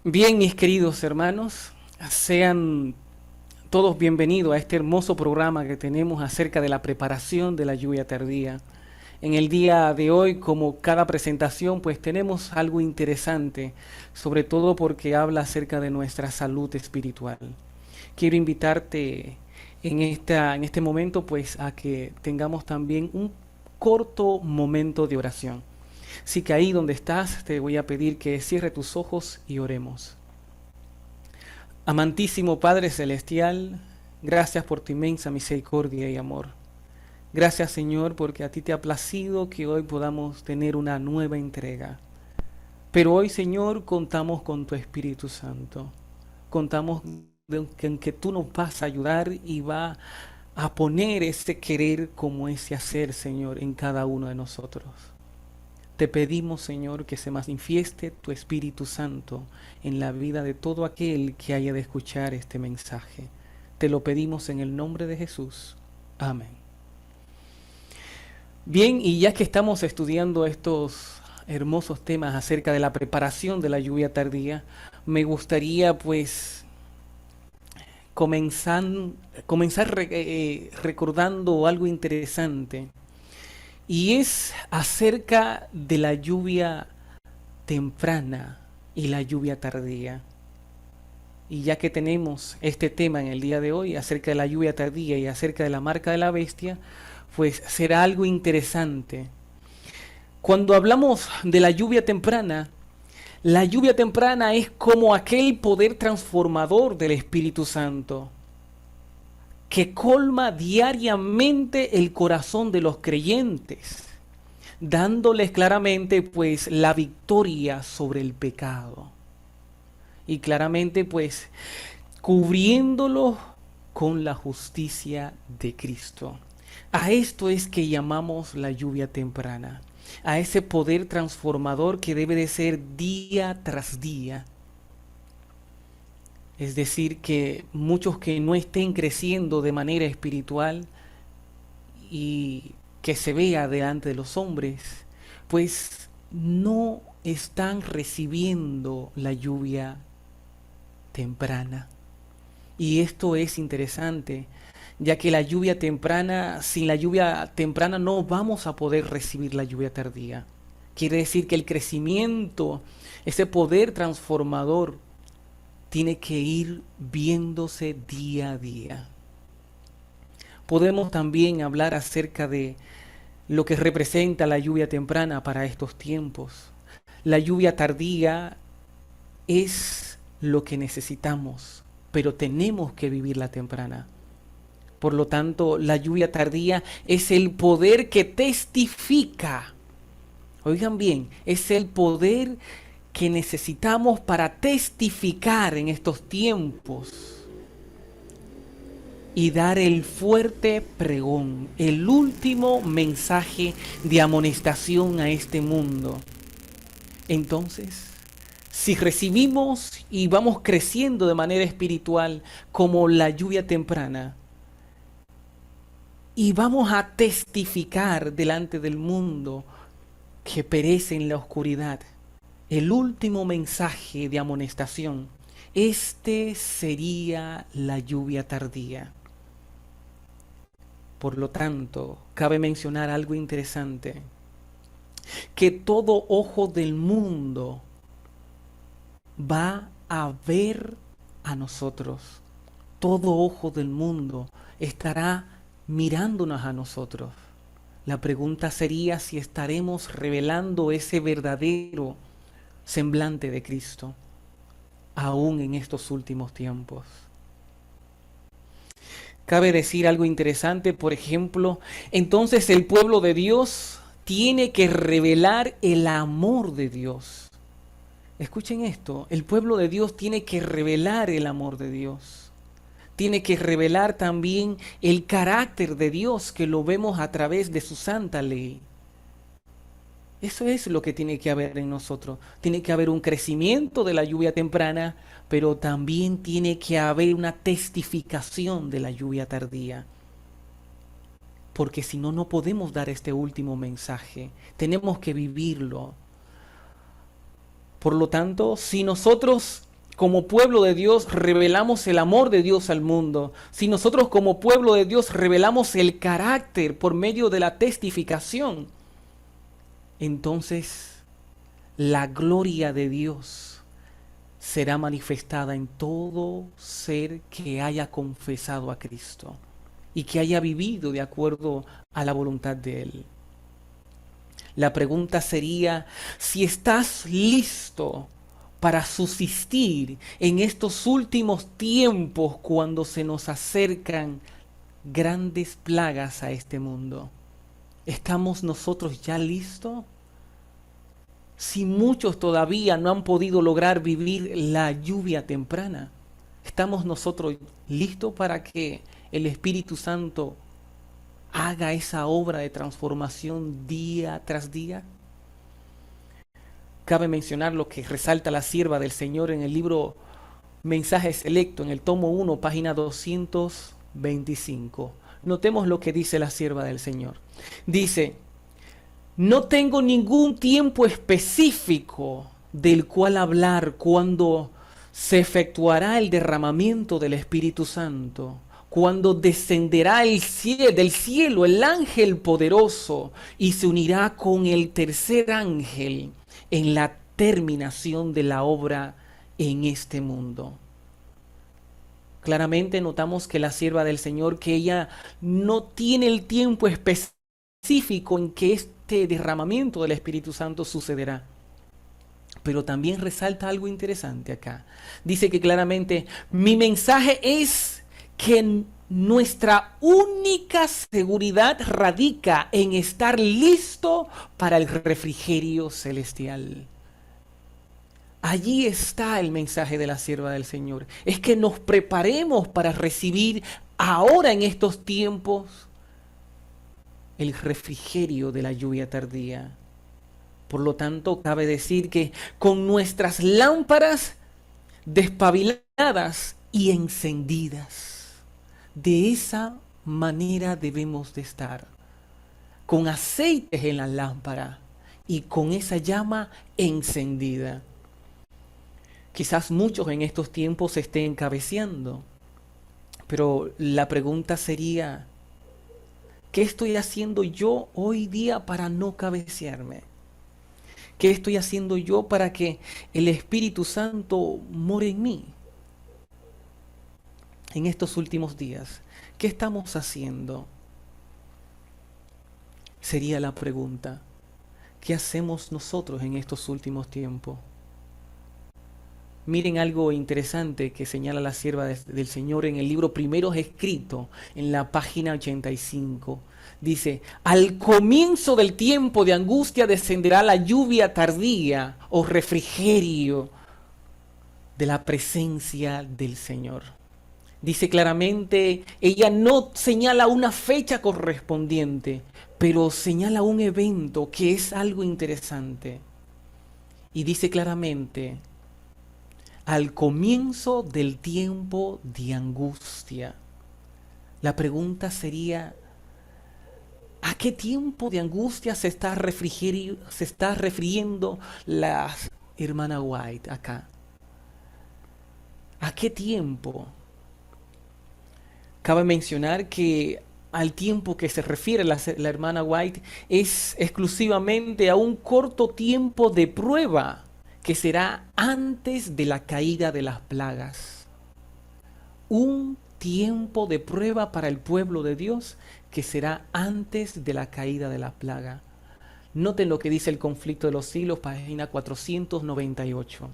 Bien, mis queridos hermanos, sean todos bienvenidos a este hermoso programa que tenemos acerca de la preparación de la lluvia tardía. En el día de hoy, como cada presentación, pues tenemos algo interesante, sobre todo porque habla acerca de nuestra salud espiritual. Quiero invitarte en este momento, pues, a que tengamos también un corto momento de oración. Así que ahí donde estás, te voy a pedir que cierre tus ojos y oremos. Amantísimo Padre Celestial, gracias por tu inmensa misericordia y amor. Gracias, Señor, porque a ti te ha placido que hoy podamos tener una nueva entrega. Pero hoy, Señor, contamos con tu Espíritu Santo. Contamos en que tú nos vas a ayudar y va a poner ese querer como ese hacer, Señor, en cada uno de nosotros. Te pedimos, Señor, que se manifieste tu Espíritu Santo en la vida de todo aquel que haya de escuchar este mensaje. Te lo pedimos en el nombre de Jesús. Amén. Bien, y ya que estamos estudiando estos hermosos temas acerca de la preparación de la lluvia tardía, me gustaría pues comenzar, recordando algo interesante, y es acerca de la lluvia temprana y la lluvia tardía. Y ya que tenemos este tema en el día de hoy acerca de la lluvia tardía y acerca de la marca de la bestia, pues será algo interesante. Cuando hablamos de la lluvia temprana es como aquel poder transformador del Espíritu Santo que colma diariamente el corazón de los creyentes, dándoles claramente pues la victoria sobre el pecado. Y claramente pues cubriéndolo con la justicia de Cristo. A esto es que llamamos la lluvia temprana, a ese poder transformador que debe de ser día tras día. Es decir, que muchos que no estén creciendo de manera espiritual y que se vea delante de los hombres, pues no están recibiendo la lluvia temprana. Y esto es interesante, ya que la lluvia temprana, sin la lluvia temprana no vamos a poder recibir la lluvia tardía. Quiere decir que el crecimiento, ese poder transformador, tiene que ir viéndose día a día. Podemos también hablar acerca de lo que representa la lluvia temprana para estos tiempos. La lluvia tardía es lo que necesitamos, pero tenemos que vivir la temprana. Por lo tanto, la lluvia tardía es el poder que testifica. Oigan bien, es el poder que necesitamos para testificar en estos tiempos y dar el fuerte pregón, el último mensaje de amonestación a este mundo. Entonces, si recibimos y vamos creciendo de manera espiritual como la lluvia temprana, y vamos a testificar delante del mundo que perece en la oscuridad, el último mensaje de amonestación, este sería la lluvia tardía. Por lo tanto, cabe mencionar algo interesante, que todo ojo del mundo va a ver a nosotros. Todo ojo del mundo estará mirándonos a nosotros. La pregunta sería si estaremos revelando ese verdadero semblante de Cristo, aún en estos últimos tiempos. Cabe decir algo interesante, por ejemplo, entonces el pueblo de Dios tiene que revelar el amor de Dios. Escuchen esto, el pueblo de Dios tiene que revelar el amor de Dios. Tiene que revelar también el carácter de Dios que lo vemos a través de su santa ley. Eso es lo que tiene que haber en nosotros. Tiene que haber un crecimiento de la lluvia temprana, pero también tiene que haber una testificación de la lluvia tardía. Porque si no, no podemos dar este último mensaje. Tenemos que vivirlo. Por lo tanto, si nosotros como pueblo de Dios revelamos el amor de Dios al mundo, si nosotros como pueblo de Dios revelamos el carácter por medio de la testificación, entonces la gloria de Dios será manifestada en todo ser que haya confesado a Cristo y que haya vivido de acuerdo a la voluntad de Él. La pregunta sería, si estás listo para subsistir en estos últimos tiempos cuando se nos acercan grandes plagas a este mundo. ¿Estamos nosotros ya listos? Si muchos todavía no han podido lograr vivir la lluvia temprana, ¿estamos nosotros listos para que el Espíritu Santo haga esa obra de transformación día tras día? Cabe mencionar lo que resalta la sierva del Señor en el libro Mensaje Selecto, en el tomo 1, página 225. Notemos lo que dice la sierva del Señor. Dice, no tengo ningún tiempo específico del cual hablar cuando se efectuará el derramamiento del Espíritu Santo, cuando descenderá del cielo el ángel poderoso y se unirá con el tercer ángel en la terminación de la obra en este mundo. Claramente notamos que la sierva del Señor, que ella no tiene el tiempo específico en que este derramamiento del Espíritu Santo sucederá. Pero también resalta algo interesante acá. Dice que claramente, mi mensaje es que nuestra única seguridad radica en estar listo para el refrigerio celestial. Allí está el mensaje de la sierva del Señor. Es que nos preparemos para recibir ahora en estos tiempos el refrigerio de la lluvia tardía. Por lo tanto, cabe decir que con nuestras lámparas despabiladas y encendidas, de esa manera debemos de estar, con aceites en la lámpara y con esa llama encendida. Quizás muchos en estos tiempos se estén cabeceando, pero la pregunta sería, ¿qué estoy haciendo yo hoy día para no cabecearme? ¿Qué estoy haciendo yo para que el Espíritu Santo more en mí? En estos últimos días, ¿qué estamos haciendo? Sería la pregunta. ¿Qué hacemos nosotros en estos últimos tiempos? Miren algo interesante que señala la sierva del Señor en el libro Primeros Escritos, en la página 85. Dice, al comienzo del tiempo de angustia descenderá la lluvia tardía o refrigerio de la presencia del Señor. Dice claramente, ella no señala una fecha correspondiente, pero señala un evento que es algo interesante. Y dice claramente, al comienzo del tiempo de angustia. La pregunta sería, ¿a qué tiempo de angustia se está refiriendo la hermana White acá? ¿A qué tiempo? Cabe mencionar que al tiempo que se refiere la hermana White es exclusivamente a un corto tiempo de prueba que será antes de la caída de las plagas. Un tiempo de prueba para el pueblo de Dios que será antes de la caída de la plaga. Noten lo que dice el conflicto de los siglos, página 498.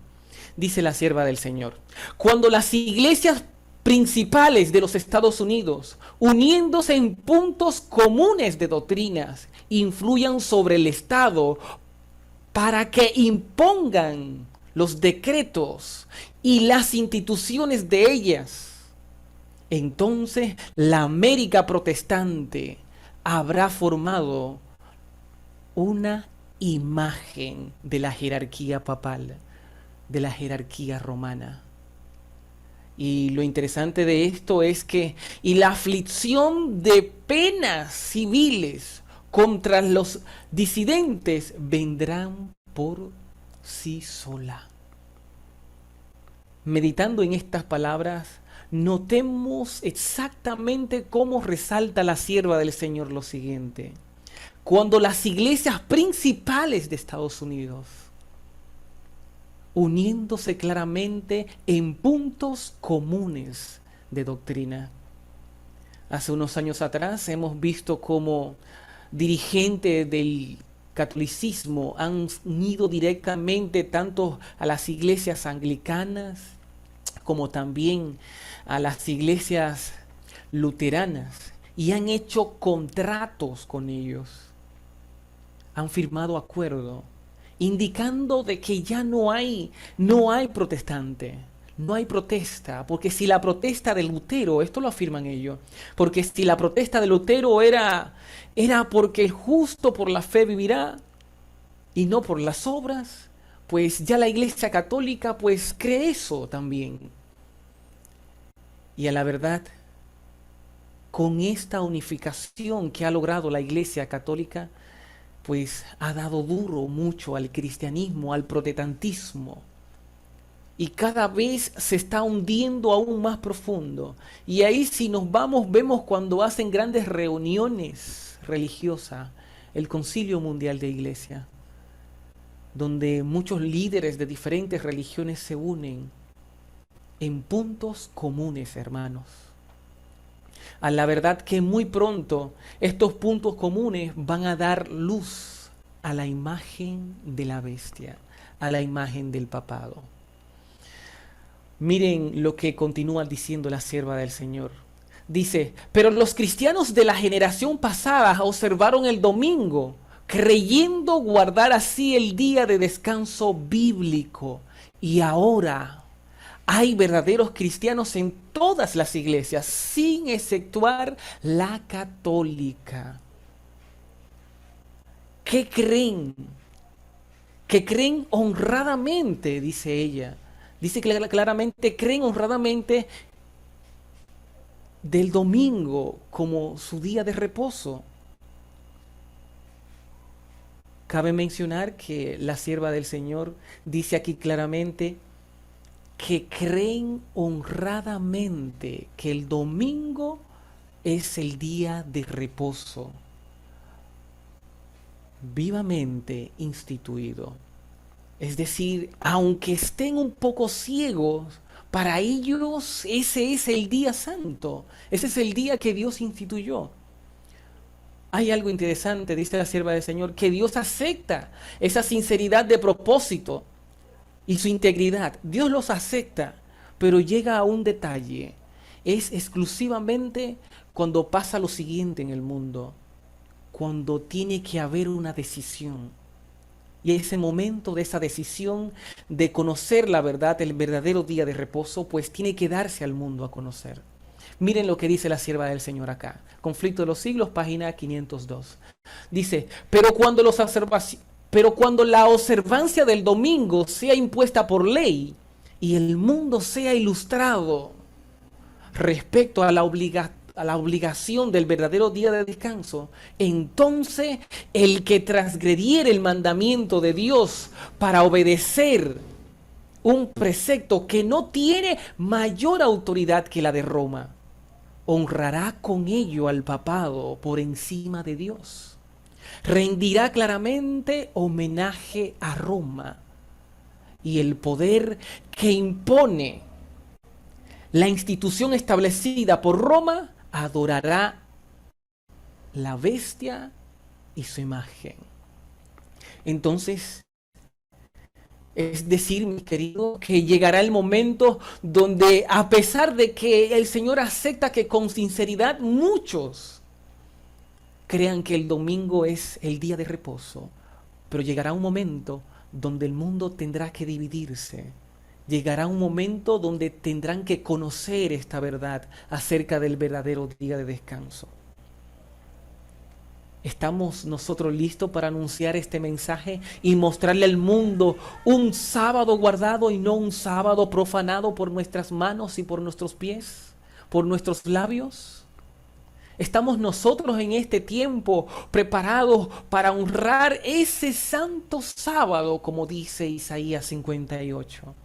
Dice la sierva del Señor, cuando las iglesias principales de los Estados Unidos, uniéndose en puntos comunes de doctrinas, influyan sobre el Estado para que impongan los decretos y las instituciones de ellas, entonces la América protestante habrá formado una imagen de la jerarquía papal, de la jerarquía romana. Y lo interesante de esto es que, y la aflicción de penas civiles contra los disidentes vendrán por sí sola. Meditando en estas palabras, notemos exactamente cómo resalta la sierva del Señor lo siguiente. Cuando las iglesias principales de Estados Unidos, uniéndose claramente en puntos comunes de doctrina. Hace unos años atrás hemos visto cómo dirigentes del catolicismo han ido directamente tanto a las iglesias anglicanas como también a las iglesias luteranas y han hecho contratos con ellos. Han firmado acuerdo indicando de que ya no hay protestante, no hay protesta, porque si la protesta de Lutero, esto lo afirman ellos, porque si la protesta de Lutero era porque el justo por la fe vivirá y no por las obras, pues ya la Iglesia Católica pues cree eso también. Y a la verdad, con esta unificación que ha logrado la Iglesia Católica, pues ha dado duro mucho al cristianismo, al protestantismo. Y cada vez se está hundiendo aún más profundo. Y ahí si nos vamos, vemos cuando hacen grandes reuniones religiosas, el Concilio Mundial de Iglesia, donde muchos líderes de diferentes religiones se unen en puntos comunes, hermanos. A la verdad que muy pronto estos puntos comunes van a dar luz a la imagen de la bestia, a la imagen del papado. Miren lo que continúa diciendo la sierva del Señor. Dice, pero los cristianos de la generación pasada observaron el domingo, creyendo guardar así el día de descanso bíblico. Y ahora hay verdaderos cristianos en todas las iglesias, sin exceptuar la católica. ¿Qué creen? Que creen honradamente, dice ella. Dice claramente, creen honradamente del domingo como su día de reposo. Cabe mencionar que la sierva del Señor dice aquí claramente que creen honradamente que el domingo es el día de reposo, vivamente instituido. Es decir, aunque estén un poco ciegos, para ellos ese es el día santo, ese es el día que Dios instituyó. Hay algo interesante, dice la sierva del Señor, que Dios acepta esa sinceridad de propósito y su integridad. Dios los acepta, pero llega a un detalle. Es exclusivamente cuando pasa lo siguiente en el mundo, cuando tiene que haber una decisión. Y ese momento de esa decisión de conocer la verdad, el verdadero día de reposo, pues tiene que darse al mundo a conocer. Miren lo que dice la sierva del Señor acá. Conflicto de los siglos, página 502. Dice, pero cuando la observancia del domingo sea impuesta por ley y el mundo sea ilustrado respecto a la obligación del verdadero día de descanso, entonces el que transgrediere el mandamiento de Dios para obedecer un precepto que no tiene mayor autoridad que la de Roma, honrará con ello al papado por encima de Dios. Rendirá claramente homenaje a Roma y el poder que impone la institución establecida por Roma adorará la bestia y su imagen. Entonces, es decir, mi querido, que llegará el momento donde, a pesar de que el Señor acepta que con sinceridad muchos crean que el domingo es el día de reposo, pero llegará un momento donde el mundo tendrá que dividirse. Llegará un momento donde tendrán que conocer esta verdad acerca del verdadero día de descanso. ¿Estamos nosotros listos para anunciar este mensaje y mostrarle al mundo un sábado guardado y no un sábado profanado por nuestras manos y por nuestros pies, por nuestros labios? ¿Estamos nosotros en este tiempo preparados para honrar ese santo sábado, como dice Isaías 58?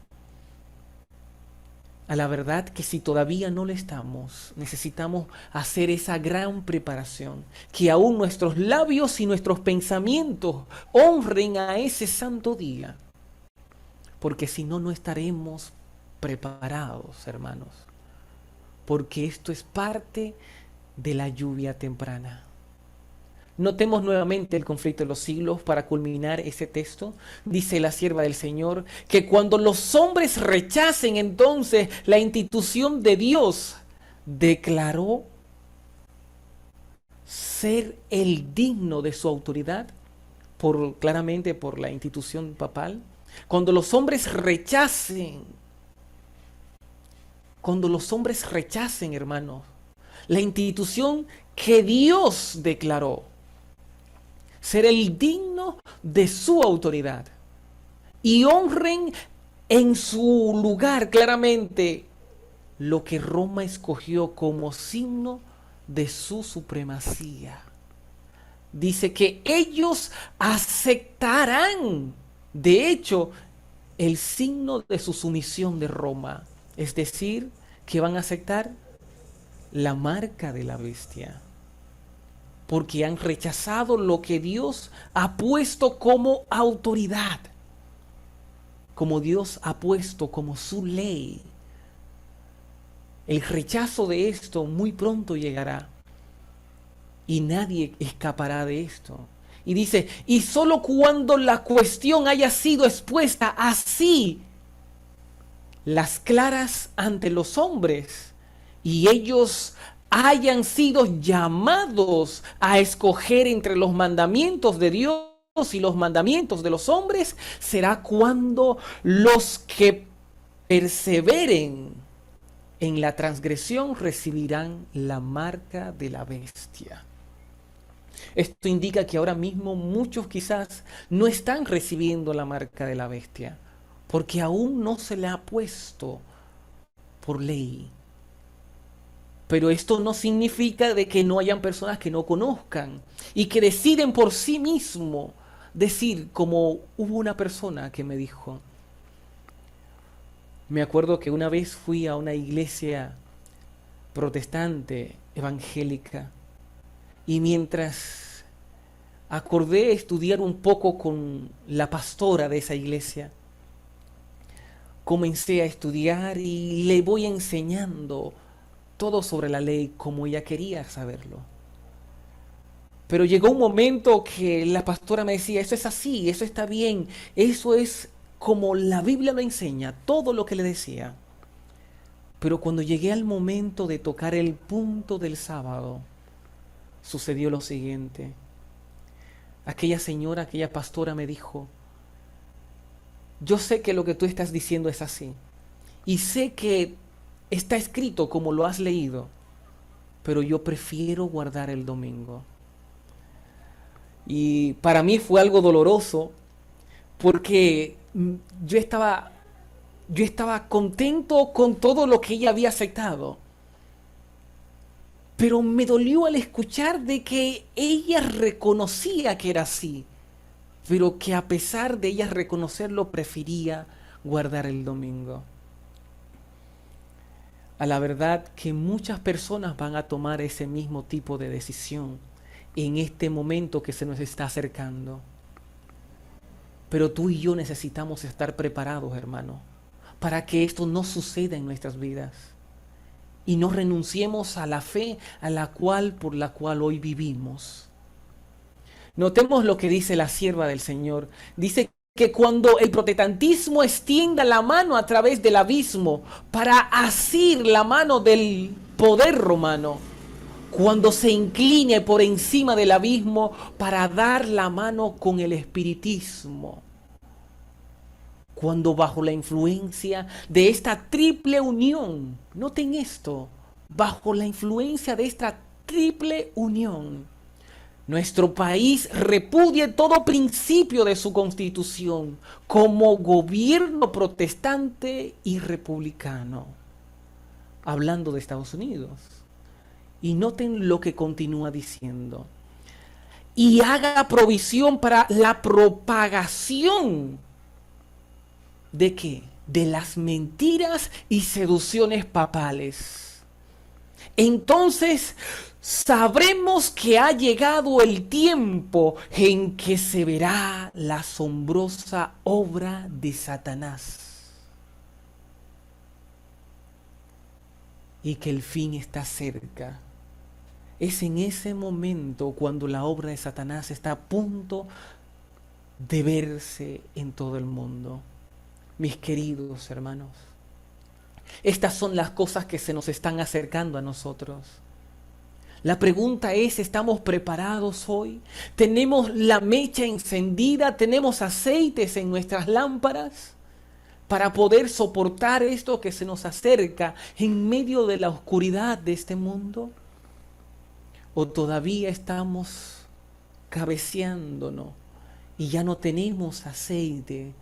a la verdad que si todavía no lo estamos, necesitamos hacer esa gran preparación, que aún nuestros labios y nuestros pensamientos honren a ese santo día, porque si no, no estaremos preparados, hermanos, porque esto es parte de la lluvia temprana. Notemos nuevamente el conflicto de los siglos para culminar ese texto. Dice la sierva del Señor que cuando los hombres rechacen entonces la institución de Dios, declaró ser el digno de su autoridad, claramente por la institución papal. Cuando los hombres rechacen, hermanos, la institución que Dios declaró ser el digno de su autoridad y honren en su lugar claramente lo que Roma escogió como signo de su supremacía. Dice que ellos aceptarán, de hecho, el signo de su sumisión de Roma, es decir, que van a aceptar la marca de la bestia, porque han rechazado lo que Dios ha puesto como autoridad, como Dios ha puesto como su ley. El rechazo de esto muy pronto llegará y nadie escapará de esto. Y dice, y solo cuando la cuestión haya sido expuesta así, las claras ante los hombres, y ellos hayan sido llamados a escoger entre los mandamientos de Dios y los mandamientos de los hombres, será cuando los que perseveren en la transgresión recibirán la marca de la bestia. Esto indica que ahora mismo muchos quizás no están recibiendo la marca de la bestia, porque aún no se le ha puesto por ley. Pero esto no significa de que no hayan personas que no conozcan y que deciden por sí mismo decir, como hubo una persona que me dijo, me acuerdo que una vez fui a una iglesia protestante, evangélica, y mientras acordé estudiar un poco con la pastora de esa iglesia, comencé a estudiar y le voy enseñando todo sobre la ley como ella quería saberlo. Pero llegó un momento que la pastora me decía, eso es así, eso está bien, eso es como la Biblia lo enseña, todo lo que le decía. Pero cuando llegué al momento de tocar el punto del sábado, sucedió lo siguiente. Aquella señora, aquella pastora me dijo, yo sé que lo que tú estás diciendo es así, y sé que está escrito como lo has leído, pero yo prefiero guardar el domingo. Y para mí fue algo doloroso porque yo estaba contento con todo lo que ella había aceptado. Pero me dolió al escuchar de que ella reconocía que era así, pero que a pesar de ella reconocerlo prefería guardar el domingo. A la verdad que muchas personas van a tomar ese mismo tipo de decisión en este momento que se nos está acercando. Pero tú y yo necesitamos estar preparados, hermano, para que esto no suceda en nuestras vidas y no renunciemos a la fe por la cual hoy vivimos. Notemos lo que dice la sierva del Señor. Dice que cuando el protestantismo extienda la mano a través del abismo para asir la mano del poder romano, cuando se incline por encima del abismo para dar la mano con el espiritismo, cuando bajo la influencia de esta triple unión, noten esto, bajo la influencia de esta triple unión, nuestro país repudie todo principio de su constitución como gobierno protestante y republicano, hablando de Estados Unidos. Y noten lo que continúa diciendo. Y haga provisión para la propagación. ¿De qué? de las mentiras y seducciones papales. Entonces sabremos que ha llegado el tiempo en que se verá la asombrosa obra de Satanás y que el fin está cerca. Es en ese momento cuando la obra de Satanás está a punto de verse en todo el mundo. Mis queridos hermanos, estas son las cosas que se nos están acercando a nosotros. La pregunta es, ¿estamos preparados hoy? ¿Tenemos la mecha encendida? ¿Tenemos aceites en nuestras lámparas para poder soportar esto que se nos acerca en medio de la oscuridad de este mundo? ¿O todavía estamos cabeceándonos y ya no tenemos aceite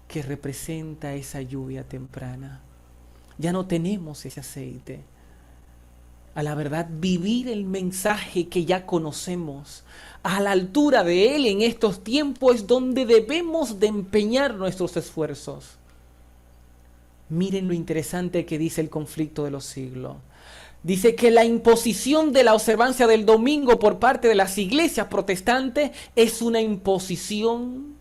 que representa esa lluvia temprana? Ya no tenemos ese aceite. A la verdad, vivir el mensaje que ya conocemos, a la altura de él en estos tiempos es donde debemos de empeñar nuestros esfuerzos. Miren lo interesante que dice el conflicto de los siglos. Dice que la imposición de la observancia del domingo por parte de las iglesias protestantes es una imposición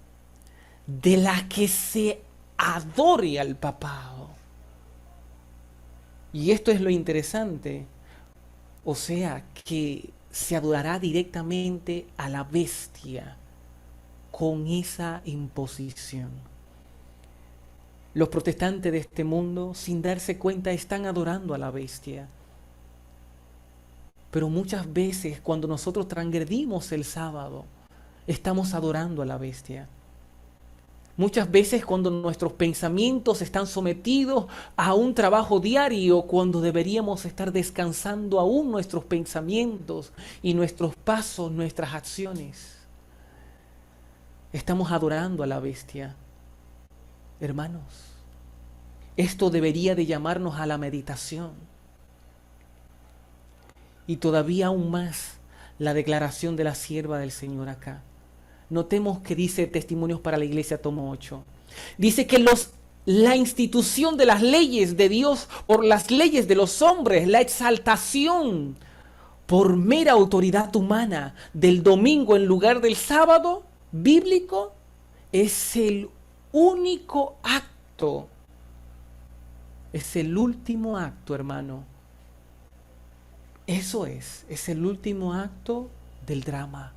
de la que se adore al papado. Y esto es lo interesante. O sea, que se adorará directamente a la bestia con esa imposición. Los protestantes de este mundo, sin darse cuenta, están adorando a la bestia. Pero muchas veces cuando nosotros transgredimos el sábado, estamos adorando a la bestia. Muchas veces cuando nuestros pensamientos están sometidos a un trabajo diario, cuando deberíamos estar descansando aún nuestros pensamientos y nuestros pasos, nuestras acciones, estamos adorando a la bestia. Hermanos, esto debería de llamarnos a la meditación. Y todavía aún más la declaración de la sierva del Señor acá. Notemos que dice Testimonios para la Iglesia, tomo 8. Dice que la institución de las leyes de Dios por las leyes de los hombres, la exaltación por mera autoridad humana del domingo en lugar del sábado bíblico, es el único acto, es el último acto, hermano. Eso es el último acto del drama.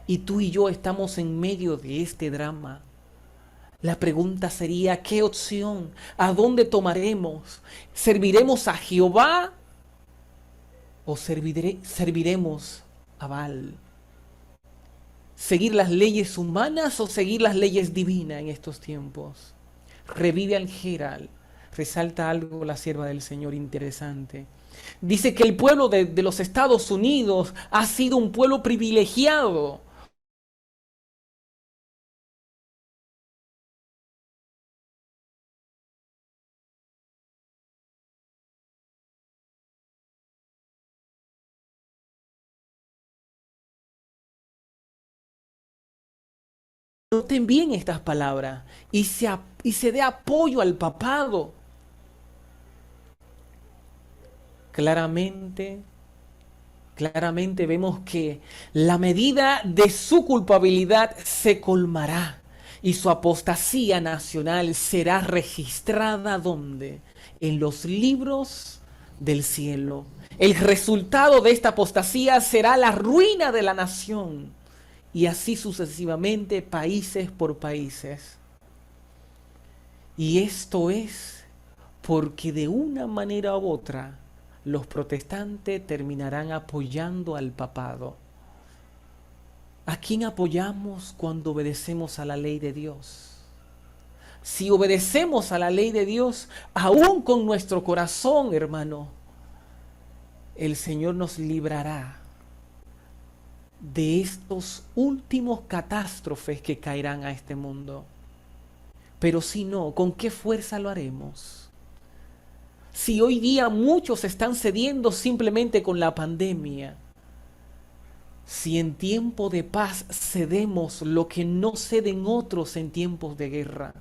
Y tú y yo estamos en medio de este drama. La pregunta sería, ¿qué opción? ¿A dónde tomaremos? ¿Serviremos a Jehová o serviremos a Baal? ¿Seguir las leyes humanas o seguir las leyes divinas en estos tiempos? Revive al Geral. Resalta algo la sierva del Señor interesante. Dice que el pueblo de los Estados Unidos ha sido un pueblo privilegiado. Noten bien estas palabras y se dé apoyo al papado. Claramente vemos que la medida de su culpabilidad se colmará y su apostasía nacional será registrada ¿dónde? En los libros del cielo. El resultado de esta apostasía será la ruina de la nación y así sucesivamente, países por países. Y esto es porque de una manera u otra los protestantes terminarán apoyando al papado. ¿A quién apoyamos cuando obedecemos a la ley de Dios? Si obedecemos a la ley de Dios, aún con nuestro corazón, hermano, el Señor nos librará de estos últimos catástrofes que caerán a este mundo. Pero si no, ¿con qué fuerza lo haremos? Si hoy día muchos están cediendo simplemente con la pandemia, si en tiempo de paz cedemos lo que no ceden otros en tiempos de guerra,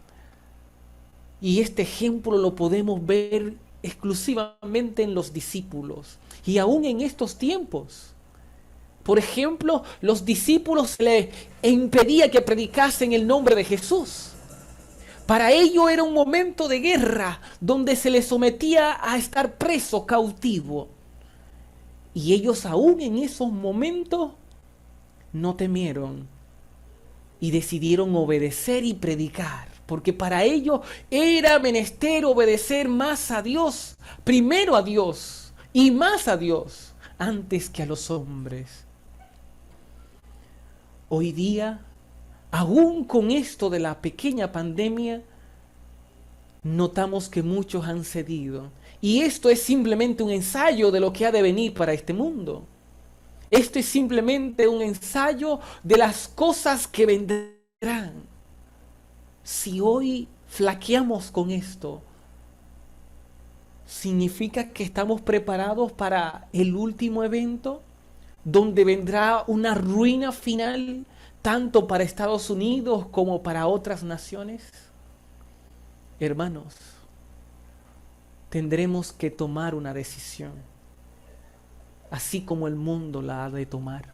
Y este ejemplo lo podemos ver exclusivamente en los discípulos. Y aún en estos tiempos. Por ejemplo, los discípulos les impedía que predicasen el nombre de Jesús. Para ello era un momento de guerra donde se les sometía a estar preso, cautivo. Y ellos aún en esos momentos no temieron y decidieron obedecer y predicar. Porque para ellos era menester obedecer más a Dios, primero a Dios y más a Dios, antes que a los hombres. Hoy día, aún con esto de la pequeña pandemia, notamos que muchos han cedido. Y esto es simplemente un ensayo de lo que ha de venir para este mundo. Esto es simplemente un ensayo de las cosas que vendrán. Si hoy flaqueamos con esto, ¿significa que estamos preparados para el último evento? Donde vendrá una ruina final, tanto para Estados Unidos como para otras naciones. Hermanos, tendremos que tomar una decisión, así como el mundo la ha de tomar.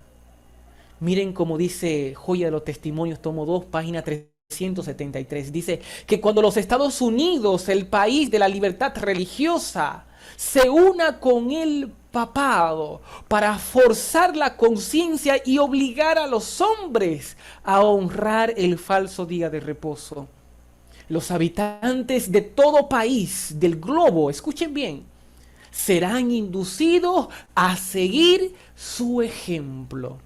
Miren cómo dice Joya de los Testimonios, tomo 2, página 373. Dice que cuando los Estados Unidos, el país de la libertad religiosa, se una con el papado para forzar la conciencia y obligar a los hombres a honrar el falso día de reposo. Los habitantes de todo país del globo, escuchen bien, serán inducidos a seguir su ejemplo.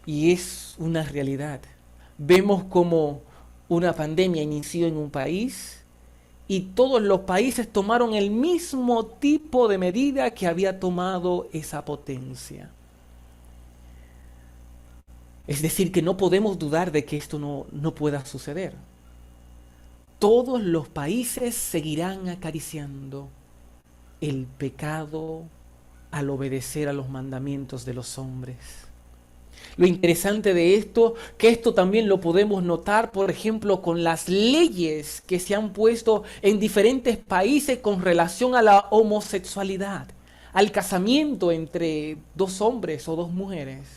Y es una realidad. Vemos como una pandemia inició en un país y todos los países tomaron el mismo tipo de medida que había tomado esa potencia. Es decir, que no podemos dudar de que esto no pueda suceder. Todos los países seguirán acariciando el pecado al obedecer a los mandamientos de los hombres. Lo interesante de esto, que esto también lo podemos notar, por ejemplo, con las leyes que se han puesto en diferentes países con relación a la homosexualidad, al casamiento entre dos hombres o dos mujeres.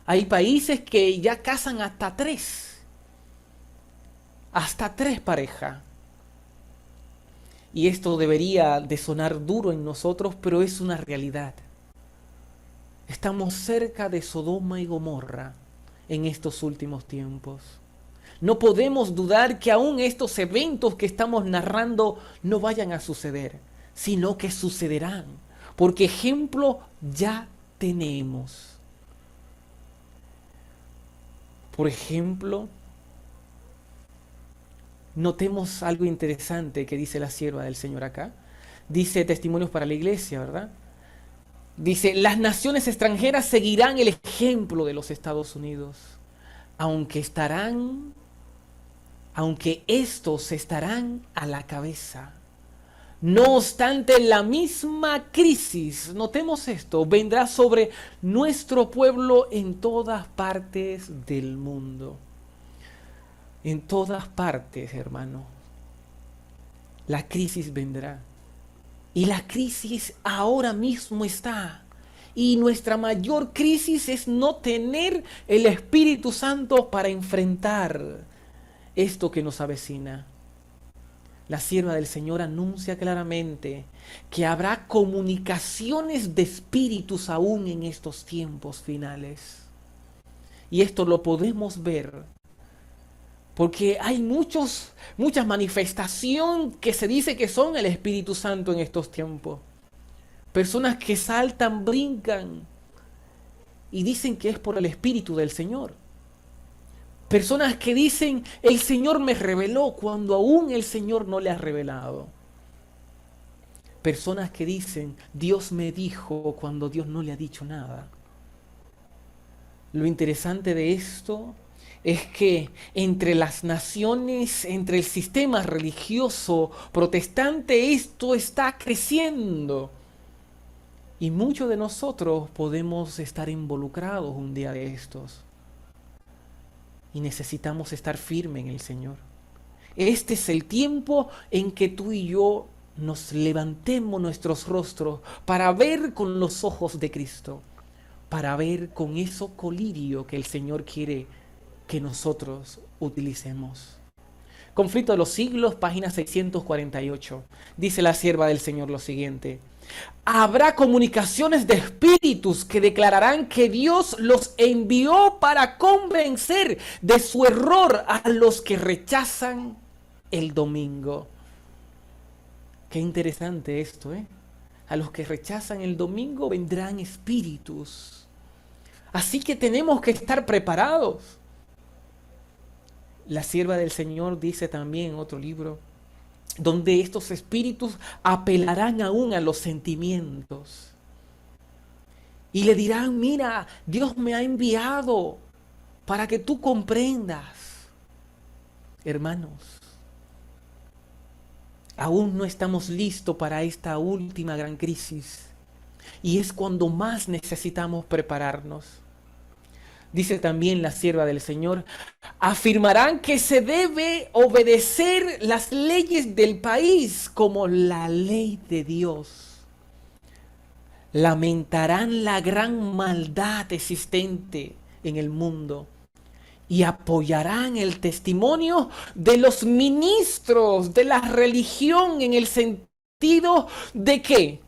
Hay países que ya casan hasta tres parejas. Y esto debería de sonar duro en nosotros, pero es una realidad. Estamos cerca de Sodoma y Gomorra en estos últimos tiempos. No podemos dudar que aún estos eventos que estamos narrando no vayan a suceder, sino que sucederán, porque ejemplo ya tenemos. Por ejemplo, notemos algo interesante que dice la sierva del Señor acá. Dice Testimonios para la Iglesia, ¿verdad? Dice, las naciones extranjeras seguirán el ejemplo de los Estados Unidos, aunque estos estarán a la cabeza. No obstante, la misma crisis, notemos esto, vendrá sobre nuestro pueblo en todas partes del mundo. En todas partes, hermano. La crisis vendrá. Y la crisis ahora mismo está. Y nuestra mayor crisis es no tener el Espíritu Santo para enfrentar esto que nos avecina. La sierva del Señor anuncia claramente que habrá comunicaciones de espíritus aún en estos tiempos finales. Y esto lo podemos ver porque hay muchas manifestaciones que se dice que son el Espíritu Santo en estos tiempos. Personas que saltan, brincan y dicen que es por el Espíritu del Señor. Personas que dicen, el Señor me reveló cuando aún el Señor no le ha revelado. Personas que dicen, Dios me dijo cuando Dios no le ha dicho nada. Lo interesante de esto es que entre las naciones, entre el sistema religioso protestante, esto está creciendo. Y muchos de nosotros podemos estar involucrados un día de estos. Y necesitamos estar firmes en el Señor. Este es el tiempo en que tú y yo nos levantemos nuestros rostros para ver con los ojos de Cristo, para ver con eso colirio que el Señor quiere que nosotros utilicemos. Conflicto de los siglos, página 648. Dice la sierva del Señor lo siguiente: habrá comunicaciones de espíritus que declararán que Dios los envió para convencer de su error a los que rechazan el domingo. Qué interesante esto, ¿eh? A los que rechazan el domingo vendrán espíritus. Así que tenemos que estar preparados. La sierva del Señor dice también en otro libro, donde estos espíritus apelarán aún a los sentimientos y le dirán: mira, Dios me ha enviado para que tú comprendas. Hermanos, aún no estamos listos para esta última gran crisis, y es cuando más necesitamos prepararnos. Dice también la sierva del Señor: afirmarán que se debe obedecer las leyes del país como la ley de Dios. Lamentarán la gran maldad existente en el mundo y apoyarán el testimonio de los ministros de la religión en el sentido de que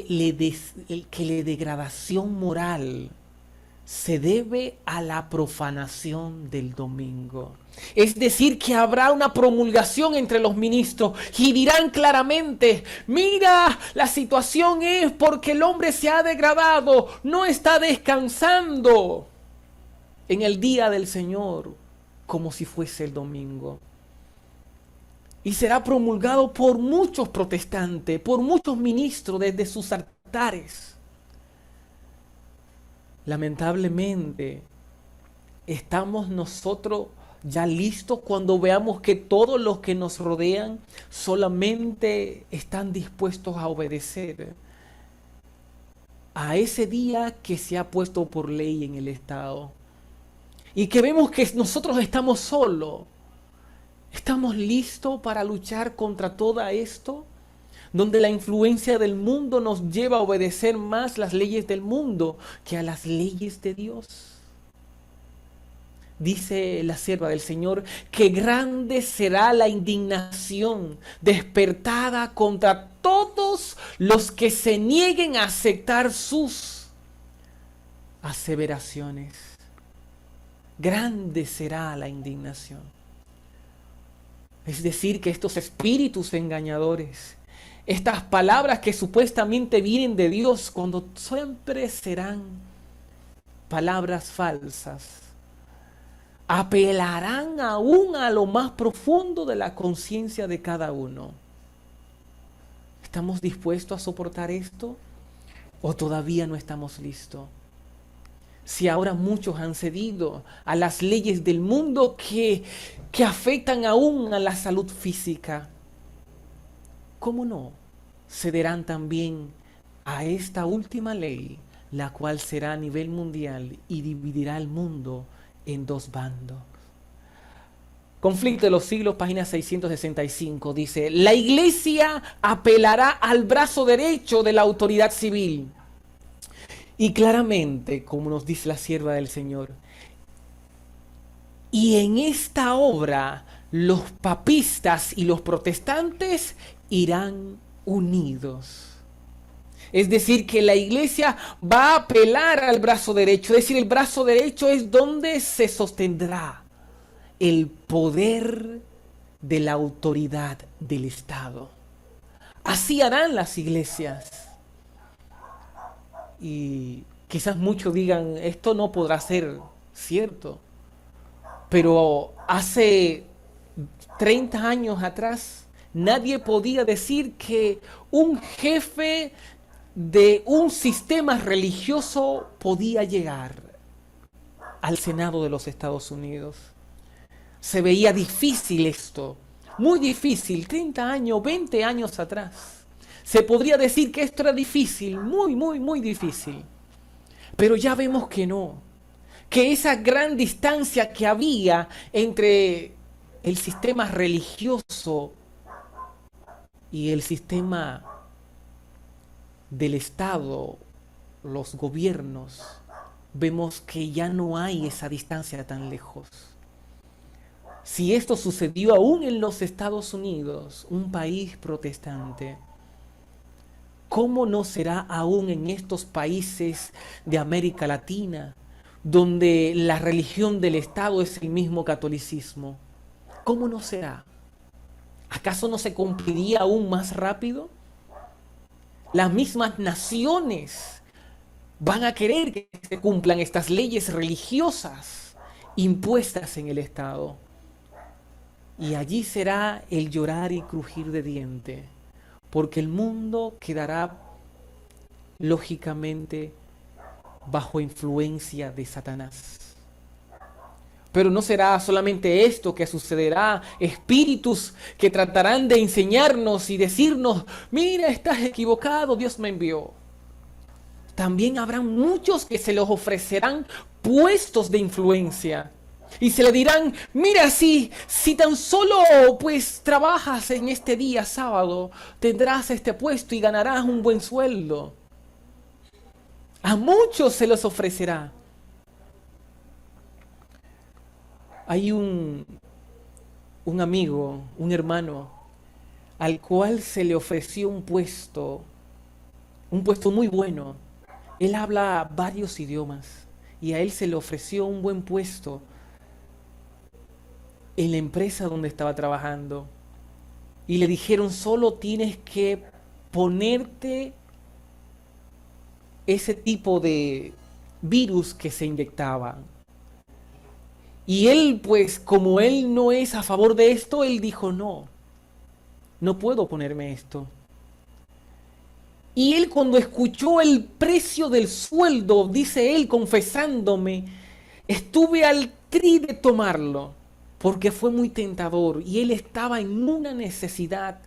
la degradación moral se debe a la profanación del domingo. Es decir, que habrá una promulgación entre los ministros y dirán claramente: mira, la situación es porque el hombre se ha degradado, no está descansando en el día del Señor como si fuese el domingo. Y será promulgado por muchos protestantes, por muchos ministros desde sus altares. Lamentablemente, estamos nosotros ya listos cuando veamos que todos los que nos rodean solamente están dispuestos a obedecer a ese día que se ha puesto por ley en el Estado. Y que vemos que nosotros estamos solos. ¿Estamos listos para luchar contra todo esto? Donde la influencia del mundo nos lleva a obedecer más las leyes del mundo que a las leyes de Dios. Dice la sierva del Señor que grande será la indignación despertada contra todos los que se nieguen a aceptar sus aseveraciones. Grande será la indignación. Es decir, que estos espíritus engañadores, estas palabras que supuestamente vienen de Dios, cuando siempre serán palabras falsas, apelarán aún a lo más profundo de la conciencia de cada uno. ¿Estamos dispuestos a soportar esto o todavía no estamos listos? Si ahora muchos han cedido a las leyes del mundo que afectan aún a la salud física, ¿cómo no cederán también a esta última ley, la cual será a nivel mundial y dividirá el mundo en dos bandos? Conflicto de los siglos, página 665, dice: la Iglesia apelará al brazo derecho de la autoridad civil. Y claramente, como nos dice la sierva del Señor, y en esta obra los papistas y los protestantes irán unidos. Es decir, que la Iglesia va a apelar al brazo derecho. Es decir, el brazo derecho es donde se sostendrá el poder de la autoridad del Estado. Así harán las iglesias. Y quizás muchos digan: esto no podrá ser cierto. Pero hace 30 años atrás nadie podía decir que un jefe de un sistema religioso podía llegar al Senado de los Estados Unidos. Se veía difícil esto, muy difícil, 30 años, 20 años atrás. Se podría decir que esto era difícil, muy, muy, muy difícil. Pero ya vemos que no, que esa gran distancia que había entre el sistema religioso y el sistema del Estado, los gobiernos, vemos que ya no hay esa distancia tan lejos. Si esto sucedió aún en los Estados Unidos, un país protestante, ¿cómo no será aún en estos países de América Latina, donde la religión del Estado es el mismo catolicismo? ¿Cómo no será? ¿Acaso no se cumpliría aún más rápido? Las mismas naciones van a querer que se cumplan estas leyes religiosas impuestas en el Estado. Y allí será el llorar y crujir de diente, porque el mundo quedará lógicamente bajo influencia de Satanás. Pero no será solamente esto que sucederá, espíritus que tratarán de enseñarnos y decirnos, mira, estás equivocado, Dios me envió. También habrá muchos que se les ofrecerán puestos de influencia. Y se le dirán, mira, si tan solo pues trabajas en este día sábado, tendrás este puesto y ganarás un buen sueldo. A muchos se les ofrecerá. Hay un amigo, un hermano, al cual se le ofreció un puesto muy bueno. Él habla varios idiomas y a él se le ofreció un buen puesto en la empresa donde estaba trabajando. Y le dijeron, solo tienes que ponerte ese tipo de virus que se inyectaban. Y él, pues, como él no es a favor de esto, él dijo, no puedo ponerme esto. Y él cuando escuchó el precio del sueldo, dice él confesándome, estuve al tri de tomarlo, porque fue muy tentador y él estaba en una necesidad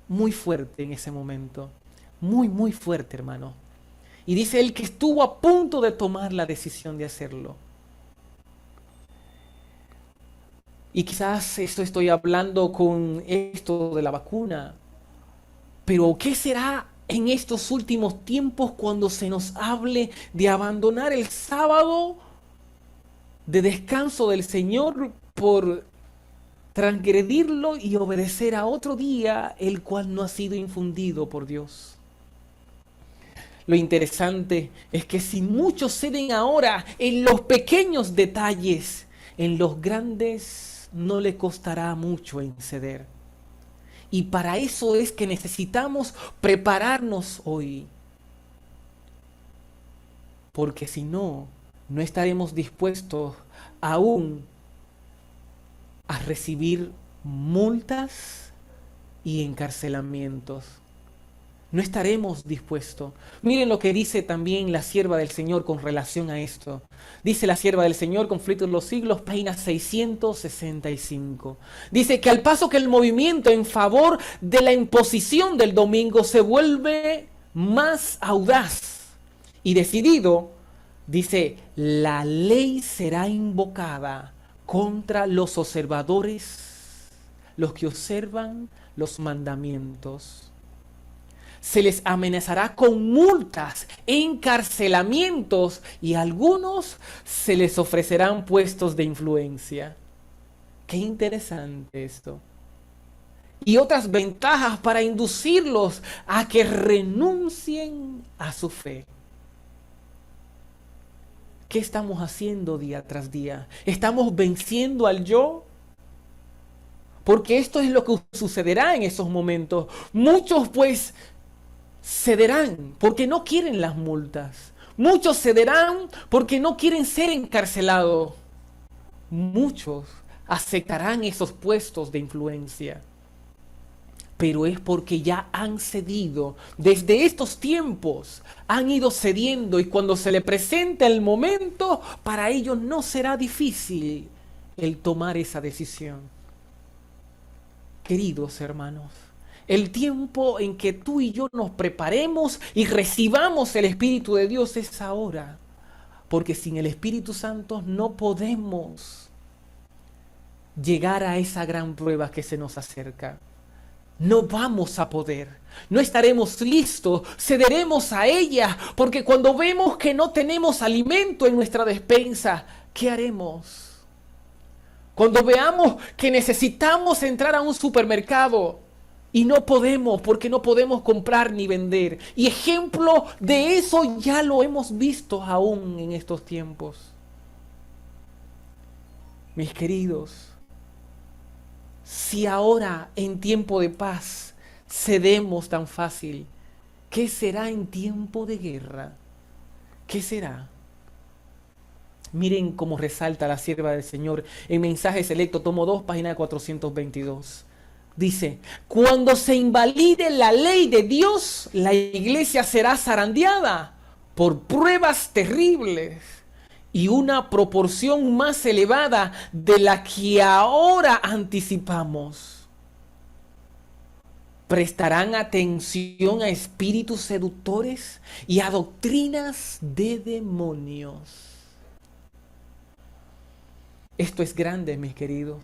muy fuerte en ese momento. Muy, muy fuerte, hermano. Y dice él que estuvo a punto de tomar la decisión de hacerlo. Y quizás esto estoy hablando con esto de la vacuna. Pero ¿qué será en estos últimos tiempos cuando se nos hable de abandonar el sábado de descanso del Señor por transgredirlo y obedecer a otro día el cual no ha sido infundido por Dios? Lo interesante es que si muchos ceden ahora en los pequeños detalles, en los grandes no le costará mucho en ceder. Y para eso es que necesitamos prepararnos hoy. Porque si no, no estaremos dispuestos aún a recibir multas y encarcelamientos. No estaremos dispuestos. Miren lo que dice también la sierva del Señor con relación a esto. Dice la sierva del Señor, Conflicto en los Siglos, página 665. Dice que al paso que el movimiento en favor de la imposición del domingo se vuelve más audaz y decidido, dice, la ley será invocada contra los observadores, los que observan los mandamientos. Se les amenazará con multas, encarcelamientos y a algunos se les ofrecerán puestos de influencia. Qué interesante esto. Y otras ventajas para inducirlos a que renuncien a su fe. ¿Qué estamos haciendo día tras día? ¿Estamos venciendo al yo? Porque esto es lo que sucederá en esos momentos. Muchos pues cederán porque no quieren las multas. Muchos cederán porque no quieren ser encarcelados. Muchos aceptarán esos puestos de influencia. Pero es porque ya han cedido. Desde estos tiempos han ido cediendo y cuando se le presenta el momento, para ellos no será difícil el tomar esa decisión. Queridos hermanos, el tiempo en que tú y yo nos preparemos y recibamos el Espíritu de Dios es ahora. porque sin el Espíritu Santo no podemos llegar a esa gran prueba que se nos acerca. No vamos a poder, no estaremos listos, cederemos a ella, porque cuando vemos que no tenemos alimento en nuestra despensa, ¿qué haremos? Cuando veamos que necesitamos entrar a un supermercado y no podemos, porque no podemos comprar ni vender. Y ejemplo de eso ya lo hemos visto aún en estos tiempos. Mis queridos, si ahora en tiempo de paz cedemos tan fácil, ¿qué será en tiempo de guerra? ¿Qué será? Miren cómo resalta la sierva del Señor en Mensaje Selecto, tomo 2, página 422. Dice, cuando se invalide la ley de Dios, la iglesia será zarandeada por pruebas terribles y una proporción más elevada de la que ahora anticipamos. Prestarán atención a espíritus seductores y a doctrinas de demonios. Esto es grande, mis queridos.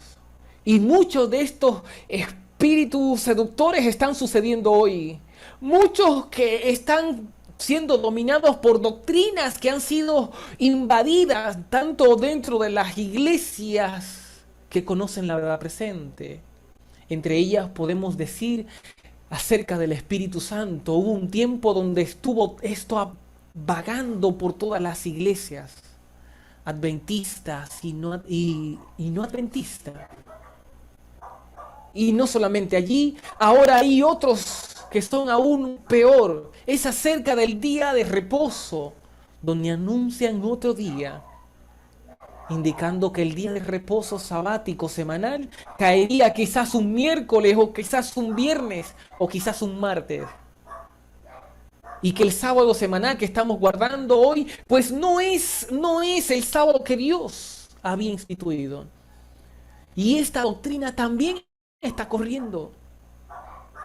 Y muchos de estos espíritus seductores están sucediendo hoy. Muchos que están siendo dominados por doctrinas que han sido invadidas tanto dentro de las iglesias que conocen la verdad presente. Entre ellas podemos decir acerca del Espíritu Santo. Hubo un tiempo donde estuvo esto vagando por todas las iglesias, adventistas y no adventistas. Y no solamente allí, ahora hay otros que son aún peor. Es acerca del día de reposo, donde anuncian otro día, indicando que el día de reposo sabático semanal caería quizás un miércoles o quizás un viernes o quizás un martes. Y que el sábado semanal que estamos guardando hoy, pues no es el sábado que Dios había instituido. Y esta doctrina también está corriendo.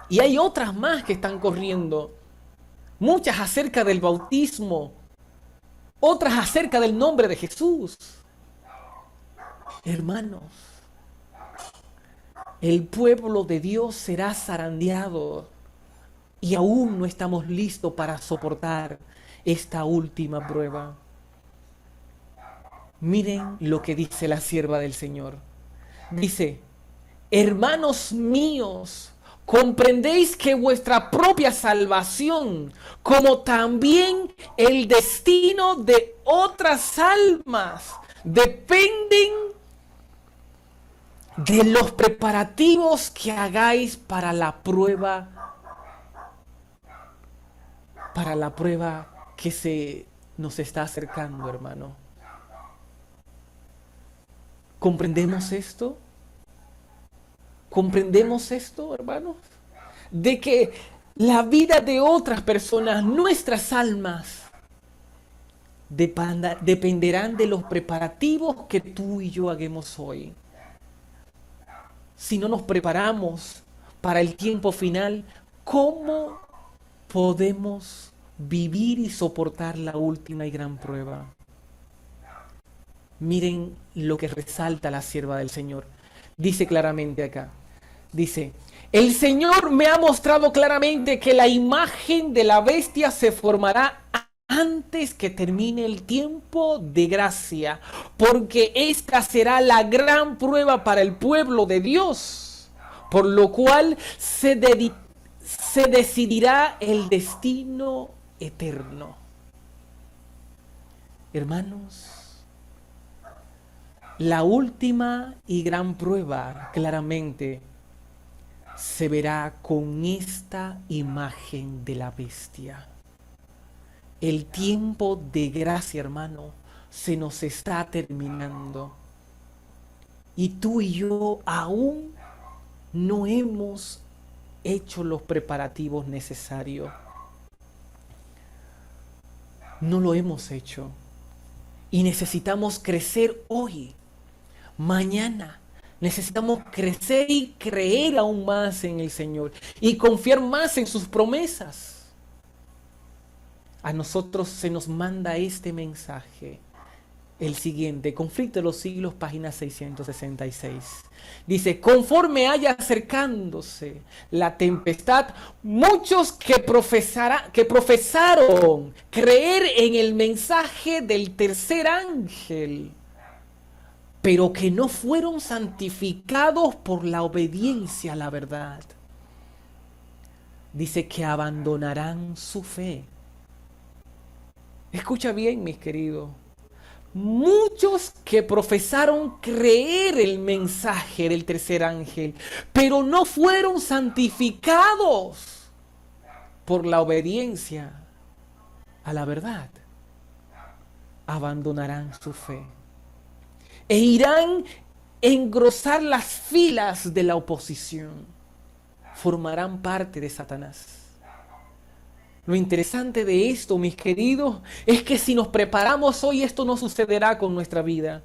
Y hay otras más que están corriendo. Muchas acerca del bautismo. Otras acerca del nombre de Jesús. Hermanos, el pueblo de Dios será zarandeado. Y aún no estamos listos para soportar esta última prueba. Miren lo que dice la sierva del Señor. Dice, hermanos míos, comprendéis que vuestra propia salvación, como también el destino de otras almas, dependen de los preparativos que hagáis para la prueba que se nos está acercando, hermano. ¿Comprendemos esto? ¿Comprendemos esto, hermanos? De que la vida de otras personas, nuestras almas, dependerán de los preparativos que tú y yo hagamos hoy. Si no nos preparamos para el tiempo final, ¿cómo podemos vivir y soportar la última y gran prueba? Miren lo que resalta la sierva del Señor. Dice claramente acá, dice, el Señor me ha mostrado claramente que la imagen de la bestia se formará antes que termine el tiempo de gracia, porque esta será la gran prueba para el pueblo de Dios, por lo cual se decidirá el destino eterno. Hermanos, la última y gran prueba claramente se verá con esta imagen de la bestia. El tiempo de gracia, hermano, se nos está terminando. Y tú y yo aún no hemos hecho los preparativos necesarios. No lo hemos hecho. Y necesitamos crecer hoy, mañana. Necesitamos crecer y creer aún más en el Señor y confiar más en sus promesas. A nosotros se nos manda este mensaje. el siguiente, Conflicto de los Siglos, página 666. Dice, conforme haya acercándose la tempestad, muchos que profesaron creer en el mensaje del tercer ángel, pero que no fueron santificados por la obediencia a la verdad. Dice que abandonarán su fe. Escucha bien, mis queridos. Muchos que profesaron creer el mensaje del tercer ángel, pero no fueron santificados por la obediencia a la verdad, abandonarán su fe e irán a engrosar las filas de la oposición. Formarán parte de Satanás. Lo interesante de esto, mis queridos, es que si nos preparamos hoy, esto no sucederá con nuestra vida.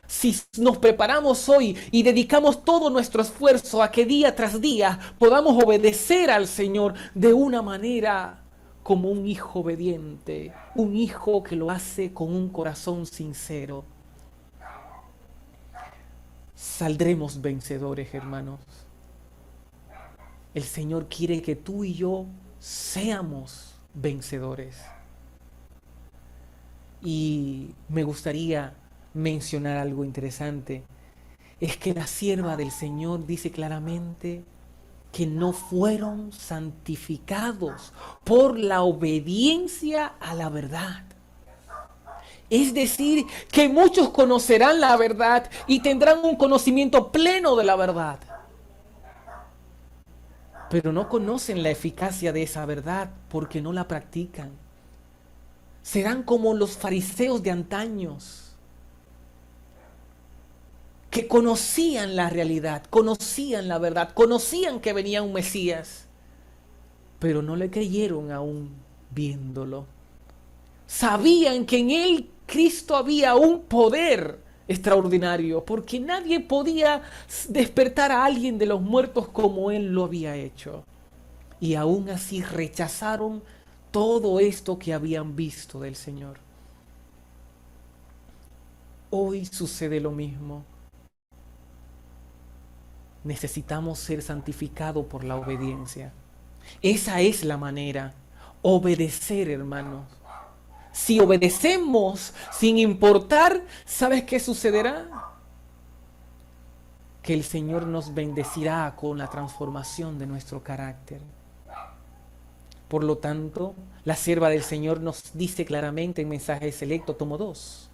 Si nos preparamos hoy y dedicamos todo nuestro esfuerzo a que día tras día podamos obedecer al Señor de una manera como un hijo obediente, un hijo que lo hace con un corazón sincero, saldremos vencedores, hermanos. El Señor quiere que tú y yo seamos vencedores. Y me gustaría mencionar algo interesante. Es que la sierva del Señor dice claramente que no fueron santificados por la obediencia a la verdad. Es decir, que muchos conocerán la verdad y tendrán un conocimiento pleno de la verdad, pero no conocen la eficacia de esa verdad porque no la practican. Serán como los fariseos de antaños, que conocían la realidad, conocían la verdad, conocían que venía un Mesías, pero no le creyeron aún viéndolo. Sabían que en él, Cristo, había un poder extraordinario, porque nadie podía despertar a alguien de los muertos como él lo había hecho. Y aún así rechazaron todo esto que habían visto del Señor. Hoy sucede lo mismo. Necesitamos ser santificados por la obediencia. Esa es la manera. Obedecer, hermanos. Si obedecemos sin importar, ¿sabes qué sucederá? Que el Señor nos bendecirá con la transformación de nuestro carácter. Por lo tanto, la sierva del Señor nos dice claramente en Mensaje Selecto, tomo 2,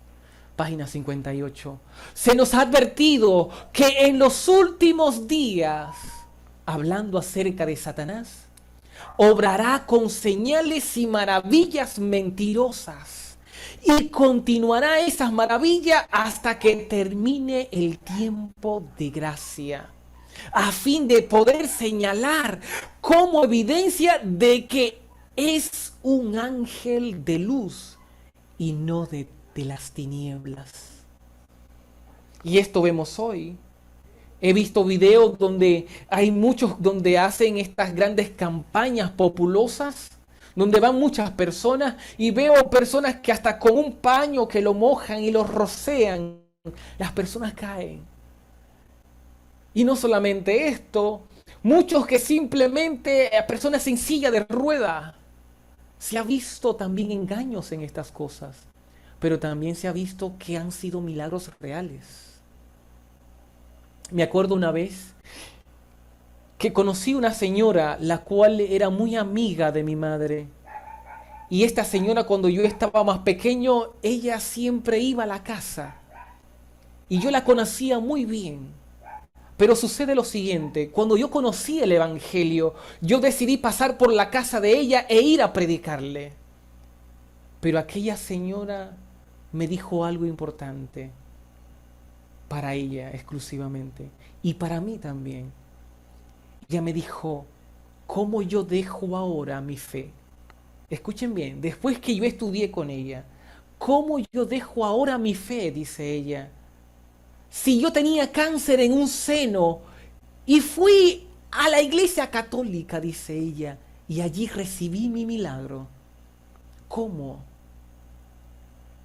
página 58. Se nos ha advertido que en los últimos días, hablando acerca de Satanás, obrará con señales y maravillas mentirosas y continuará esas maravillas hasta que termine el tiempo de gracia, a fin de poder señalar como evidencia de que es un ángel de luz y no de las tinieblas. Y esto vemos hoy. He visto videos donde hay muchos, donde hacen estas grandes campañas populosas, donde van muchas personas y veo personas que hasta con un paño que lo mojan y lo rocean, las personas caen. Y no solamente esto, muchos que simplemente, personas en silla de rueda, se ha visto también engaños en estas cosas, pero también se ha visto que han sido milagros reales. Me acuerdo una vez que conocí una señora la cual era muy amiga de mi madre. Y esta señora, cuando yo estaba más pequeño, ella siempre iba a la casa. Y yo la conocía muy bien. Pero sucede lo siguiente, cuando yo conocí el Evangelio, yo decidí pasar por la casa de ella e ir a predicarle. Pero aquella señora me dijo algo importante. Para ella exclusivamente y para mí también. Ella me dijo, ¿cómo yo dejo ahora mi fe? Escuchen bien, después que yo estudié con ella, ¿cómo yo dejo ahora mi fe? Dice ella. Si yo tenía cáncer en un seno y fui a la iglesia católica, dice ella, y allí recibí mi milagro. ¿Cómo?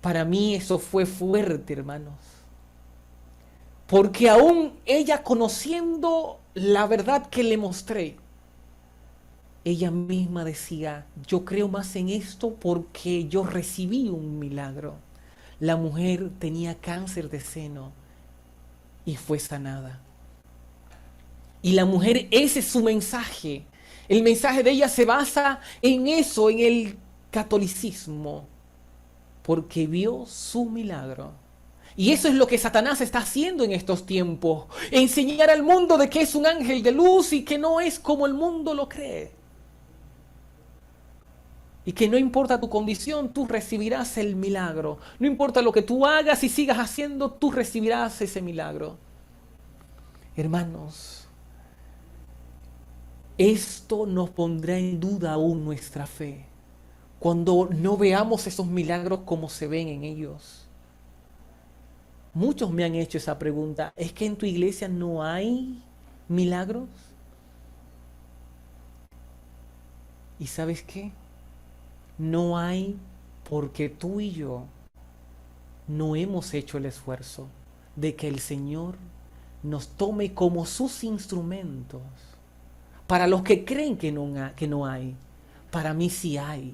Para mí eso fue fuerte, hermanos. Porque aún ella conociendo la verdad que le mostré, ella misma decía, yo creo más en esto porque yo recibí un milagro. La mujer tenía cáncer de seno y fue sanada. Y la mujer, ese es su mensaje. El mensaje de ella se basa en eso, en el catolicismo, porque vio su milagro. Y eso es lo que Satanás está haciendo en estos tiempos. Enseñar al mundo de que es un ángel de luz y que no es como el mundo lo cree. Y que no importa tu condición, tú recibirás el milagro. No importa lo que tú hagas y sigas haciendo, tú recibirás ese milagro. Hermanos, esto nos pondrá en duda aún nuestra fe cuando no veamos esos milagros como se ven en ellos. Muchos me han hecho esa pregunta. ¿Es que en tu iglesia no hay milagros? ¿Y sabes qué? No hay porque tú y yo no hemos hecho el esfuerzo de que el Señor nos tome como sus instrumentos. Para los que creen que no hay, para mí sí hay.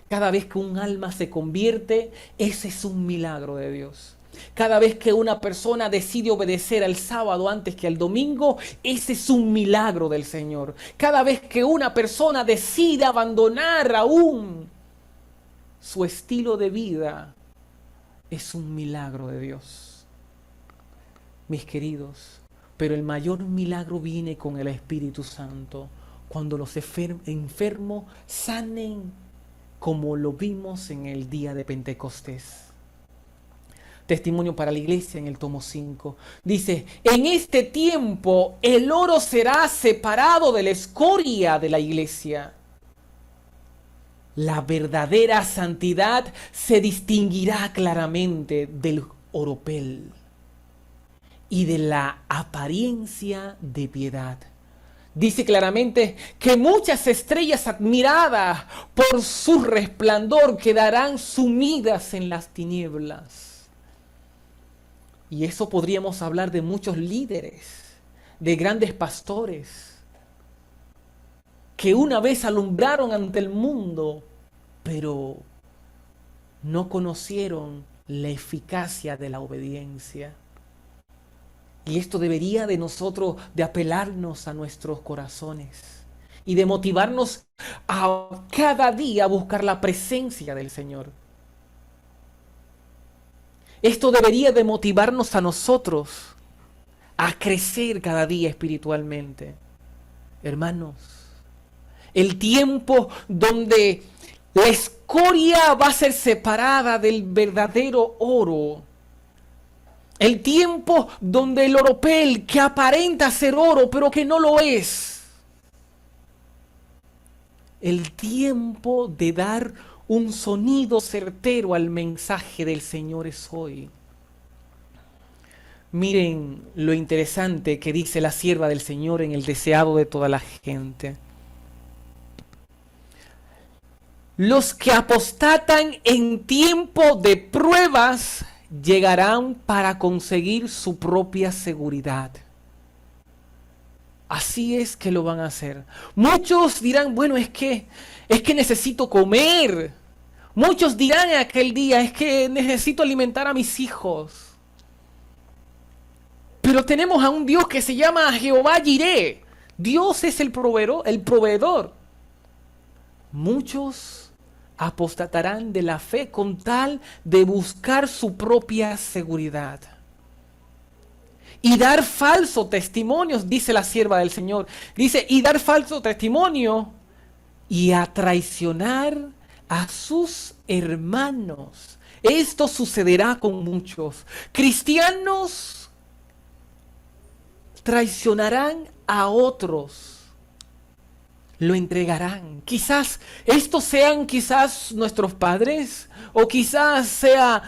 Cada vez que un alma se convierte, ese es un milagro de Dios. Cada vez que una persona decide obedecer al sábado antes que al domingo, ese es un milagro del Señor. Cada vez que una persona decide abandonar aún su estilo de vida, es un milagro de Dios. Mis queridos, pero el mayor milagro viene con el Espíritu Santo, cuando los enfermos sanen, como lo vimos en el día de Pentecostés. Testimonio para la Iglesia en el tomo 5. Dice, en este tiempo el oro será separado de la escoria de la Iglesia. La verdadera santidad se distinguirá claramente del oropel y de la apariencia de piedad. Dice claramente que muchas estrellas admiradas por su resplandor quedarán sumidas en las tinieblas. Y eso podríamos hablar de muchos líderes, de grandes pastores, que una vez alumbraron ante el mundo, pero no conocieron la eficacia de la obediencia. Y esto debería de nosotros, de apelarnos a nuestros corazones y de motivarnos a cada día buscar la presencia del Señor. Esto debería de motivarnos a nosotros a crecer cada día espiritualmente. Hermanos, el tiempo donde la escoria va a ser separada del verdadero oro. El tiempo donde el oropel, que aparenta ser oro, pero que no lo es. El tiempo de dar un sonido certero al mensaje del Señor es hoy. Miren lo interesante que dice la sierva del Señor en el deseado de toda la gente. Los que apostatan en tiempo de pruebas llegarán para conseguir su propia seguridad. Así es que lo van a hacer. Muchos dirán, bueno, es que necesito comer. Muchos dirán en aquel día, es que necesito alimentar a mis hijos. Pero tenemos a un Dios que se llama Jehová Jireh. Dios es el proveedor. Muchos apostatarán de la fe con tal de buscar su propia seguridad. Y dar falso testimonio, dice la sierva del Señor. Dice, y dar falso testimonio y a traicionar a sus hermanos. Esto sucederá con muchos. Cristianos traicionarán a otros. Lo entregarán. Quizás estos sean nuestros padres o quizás sea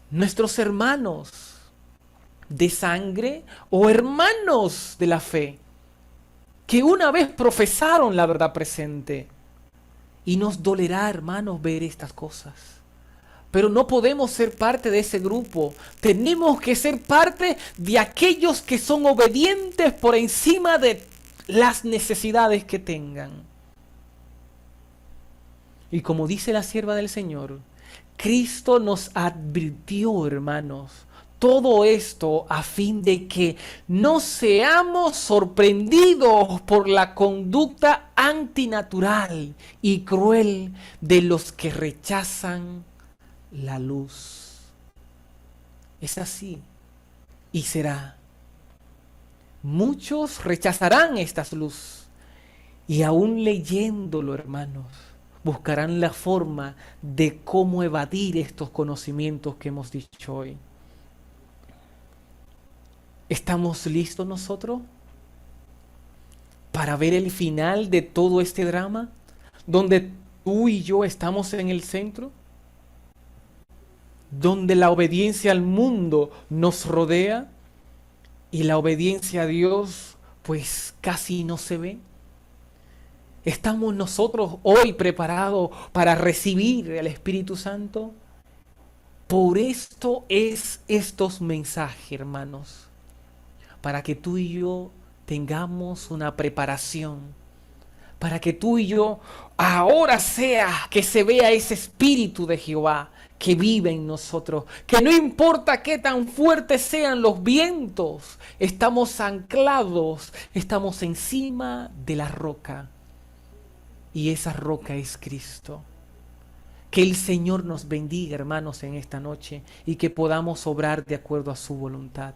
nuestros hermanos de sangre o hermanos de la fe que una vez profesaron la verdad presente. Y nos dolerá, hermanos, ver estas cosas. Pero no podemos ser parte de ese grupo. Tenemos que ser parte de aquellos que son obedientes por encima de las necesidades que tengan. Y como dice la sierva del Señor, Cristo nos advirtió, hermanos, todo esto a fin de que no seamos sorprendidos por la conducta antinatural y cruel de los que rechazan la luz. Es así y será. Muchos rechazarán esta luz y aún leyéndolo, hermanos, buscarán la forma de cómo evadir estos conocimientos que hemos dicho hoy. ¿Estamos listos nosotros para ver el final de todo este drama? Donde tú y yo estamos en el centro. Donde la obediencia al mundo nos rodea y la obediencia a Dios pues casi no se ve. ¿Estamos nosotros hoy preparados para recibir el Espíritu Santo? Por esto es estos mensajes, hermanos, para que tú y yo tengamos una preparación, para que tú y yo ahora sea que se vea ese Espíritu de Jehová que vive en nosotros, que no importa qué tan fuertes sean los vientos, estamos anclados, estamos encima de la roca, y esa roca es Cristo. Que el Señor nos bendiga, hermanos, en esta noche, y que podamos obrar de acuerdo a su voluntad.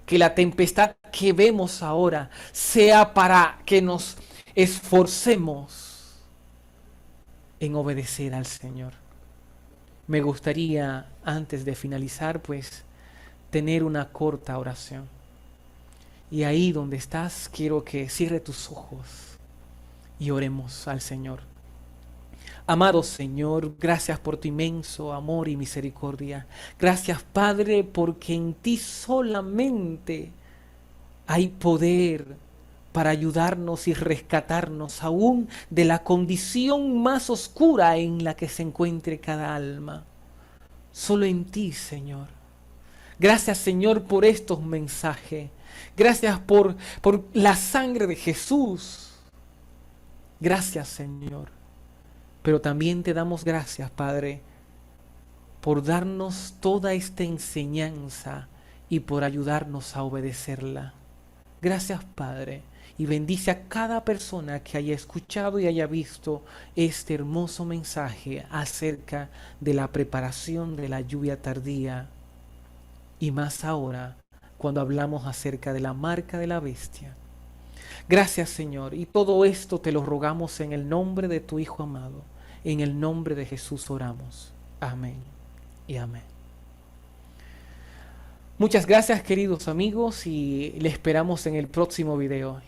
Que la tempestad que vemos ahora sea para que nos esforcemos en obedecer al Señor. Me gustaría, antes de finalizar, pues, tener una corta oración. Y ahí donde estás, quiero que cierre tus ojos y oremos al Señor. Amado Señor, gracias por tu inmenso amor y misericordia. Gracias, Padre, porque en ti solamente hay poder para ayudarnos y rescatarnos aún de la condición más oscura en la que se encuentre cada alma. Solo en ti, Señor. Gracias, Señor, por estos mensajes. Gracias por la sangre de Jesús. Gracias, Señor. Pero también te damos gracias, Padre, por darnos toda esta enseñanza y por ayudarnos a obedecerla. Gracias, Padre, y bendice a cada persona que haya escuchado y haya visto este hermoso mensaje acerca de la preparación de la lluvia tardía, y más ahora cuando hablamos acerca de la marca de la bestia. Gracias, Señor, y todo esto te lo rogamos en el nombre de tu Hijo amado. En el nombre de Jesús oramos. Amén y amén. Muchas gracias, queridos amigos, y les esperamos en el próximo video.